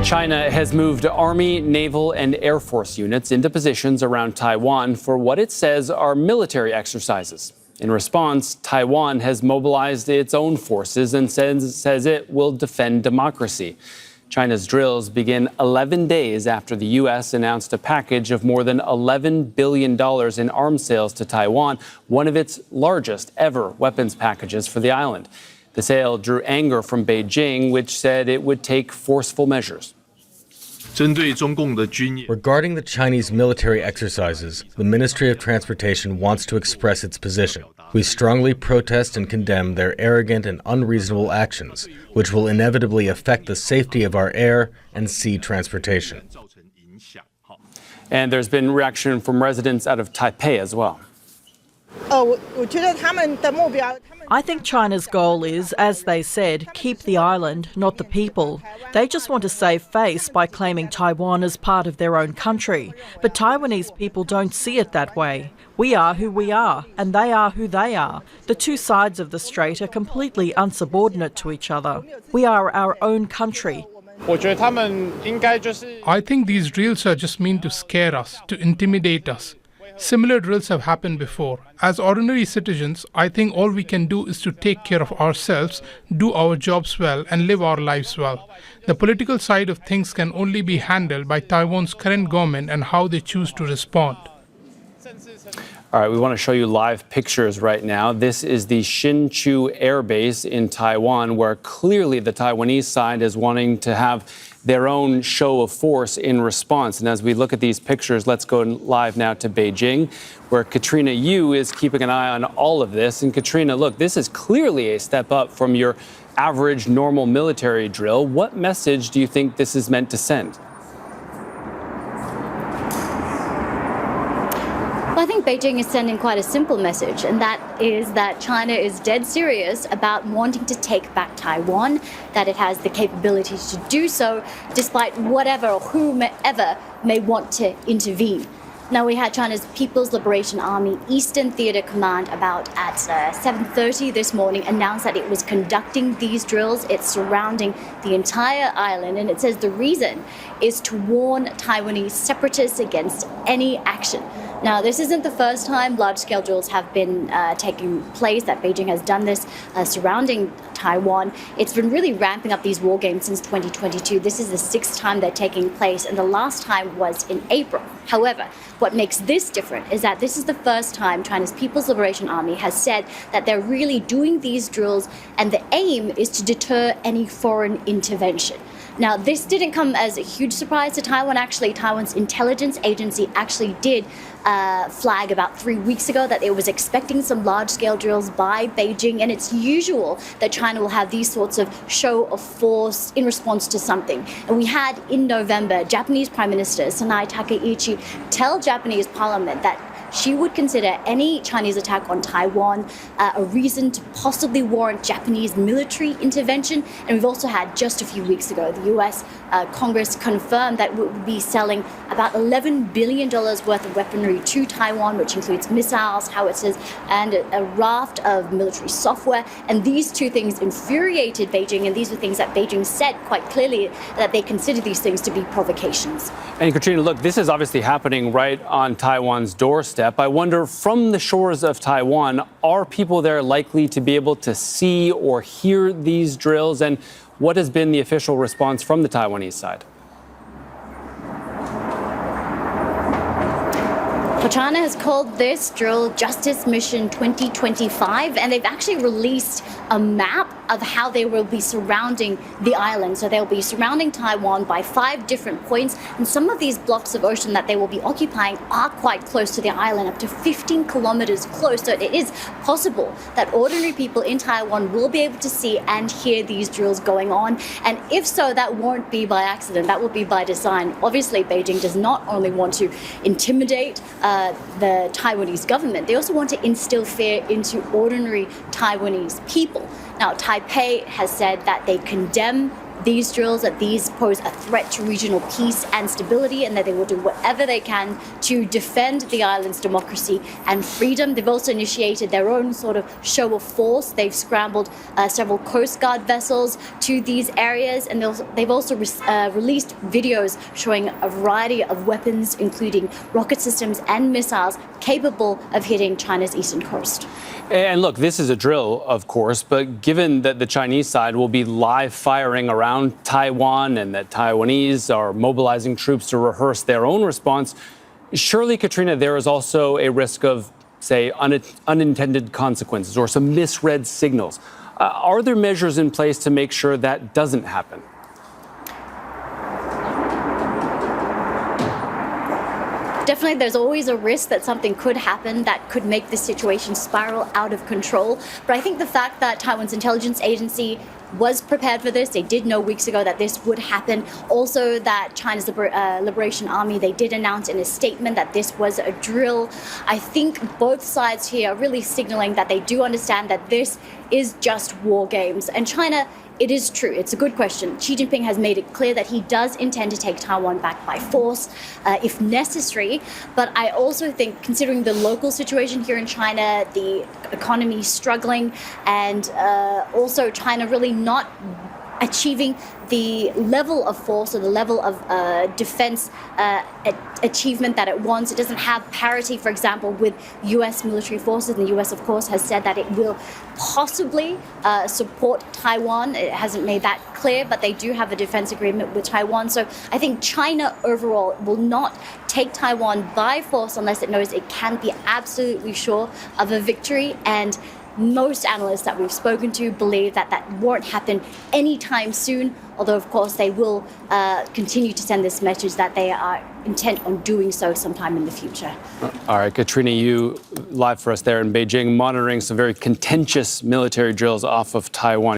China has moved Army, Naval, and Air Force units into positions around Taiwan for what it says are military exercises. In response, Taiwan has mobilized its own forces and says it will defend democracy. China's drills begin 11 days after the U.S. announced a package of more than $11 billion in arms sales to Taiwan, one of its largest ever weapons packages for the island. The sale drew anger from Beijing, which said it would take forceful measures. Regarding the Chinese military exercises, the Ministry of Transportation wants to express its position. We strongly protest and condemn their arrogant and unreasonable actions, which will inevitably affect the safety of our air and sea transportation. And there's been reaction from residents out of Taipei as well. I think China's goal is, as they said, keep the island, not the people. They just want to save face by claiming Taiwan as part of their own country. But Taiwanese people don't see it that way. We are who we are, and they are who they are. The two sides of the strait are completely unsubordinate to each other. We are our own country. I think these drills are just meant to scare us, to intimidate us. Similar drills have happened before. As ordinary citizens, I think all we can do is to take care of ourselves, do our jobs well, and live our lives well. The political side of things can only be handled by Taiwan's current government and how they choose to respond. All right, we want to show you live pictures right now. This is the Hsinchu Air Base in Taiwan, where clearly the Taiwanese side is wanting to have their own show of force in response. And as we look at these pictures, let's go live now to Beijing, where Katrina Yu is keeping an eye on all of this. And Katrina, look, this is clearly a step up from your average normal military drill. What message do you think this is meant to send? Well, I think Beijing is sending quite a simple message, and that is that China is dead serious about wanting to take back Taiwan, that it has the capabilities to do so, despite whatever or whomever may want to intervene. Now, we had China's People's Liberation Army Eastern Theater Command about at 7:30 this morning announce that it was conducting these drills. It's surrounding the entire island, and it says the reason is to warn Taiwanese separatists against any action. Now, this isn't the first time large-scale drills have been taking place, that Beijing has done this surrounding Taiwan. It's been really ramping up these war games since 2022. This is the sixth time they're taking place, and the last time was in April. However, what makes this different is that this is the first time China's People's Liberation Army has said that they're really doing these drills, and the aim is to deter any foreign intervention. Now, this didn't come as a huge surprise to Taiwan. Actually, Taiwan's intelligence agency actually did flag about 3 weeks ago that it was expecting some large-scale drills by Beijing, and it's usual that China will have these sorts of show of force in response to something. And we had in November, Japanese Prime Minister Sanae Takaichi tell Japanese Parliament that she would consider any Chinese attack on Taiwan a reason to possibly warrant Japanese military intervention. And we've also had, just a few weeks ago, the US Congress confirmed that we would be selling about $11 billion worth of weaponry to Taiwan, which includes missiles, howitzers, and a raft of military software. And these two things infuriated Beijing, and these were things that Beijing said quite clearly that they consider these things to be provocations. And Katrina, look, this is obviously happening right on Taiwan's doorstep. I wonder, from the shores of Taiwan, are people there likely to be able to see or hear these drills? And what has been the official response from the Taiwanese side? Well, China has called this drill Justice Mission 2025, and they've actually released a map of how they will be surrounding the island. So they'll be surrounding Taiwan by 5 different points, and some of these blocks of ocean that they will be occupying are quite close to the island, up to 15 kilometers close. So it is possible that ordinary people in Taiwan will be able to see and hear these drills going on. And if so, that won't be by accident, that will be by design. Obviously, Beijing does not only want to intimidate the Taiwanese government, they also want to instill fear into ordinary Taiwanese people. Now, Taipei has said that they condemn these drills, that these pose a threat to regional peace and stability, and that they will do whatever they can to defend the island's democracy and freedom. They've also initiated their own sort of show of force. They've scrambled several Coast Guard vessels to these areas, and they've also released videos showing a variety of weapons, including rocket systems and missiles capable of hitting China's eastern coast. And look, this is a drill, of course, but given that the Chinese side will be live firing around Taiwan and that Taiwanese are mobilizing troops to rehearse their own response, surely, Katrina, there is also a risk of, say, unintended consequences or some misread signals. Are there measures in place to make sure that doesn't happen? Definitely, there's always a risk that something could happen that could make the situation spiral out of control. But I think the fact that Taiwan's intelligence agency was prepared for this, they did know weeks ago that this would happen. Also, that China's Liberation Army, they did announce in a statement that this was a drill. I think both sides here are really signaling that they do understand that this is just war games. And China, it is true. It's a good question. Xi Jinping has made it clear that he does intend to take Taiwan back by force if necessary. But I also think, considering the local situation here in China, the economy struggling, and also China really not achieving the level of force or the level of defense achievement that it wants. It doesn't have parity, for example, with U.S. military forces. And the U.S., of course, has said that it will possibly support Taiwan. It hasn't made that clear, but they do have a defense agreement with Taiwan. So I think China overall will not take Taiwan by force unless it knows it can be absolutely sure of a victory. And most analysts that we've spoken to believe that that won't happen anytime soon, although of course they will continue to send this message that they are intent on doing so sometime in the future. All right, Katrina, you live for us there in Beijing, monitoring some very contentious military drills off of Taiwan.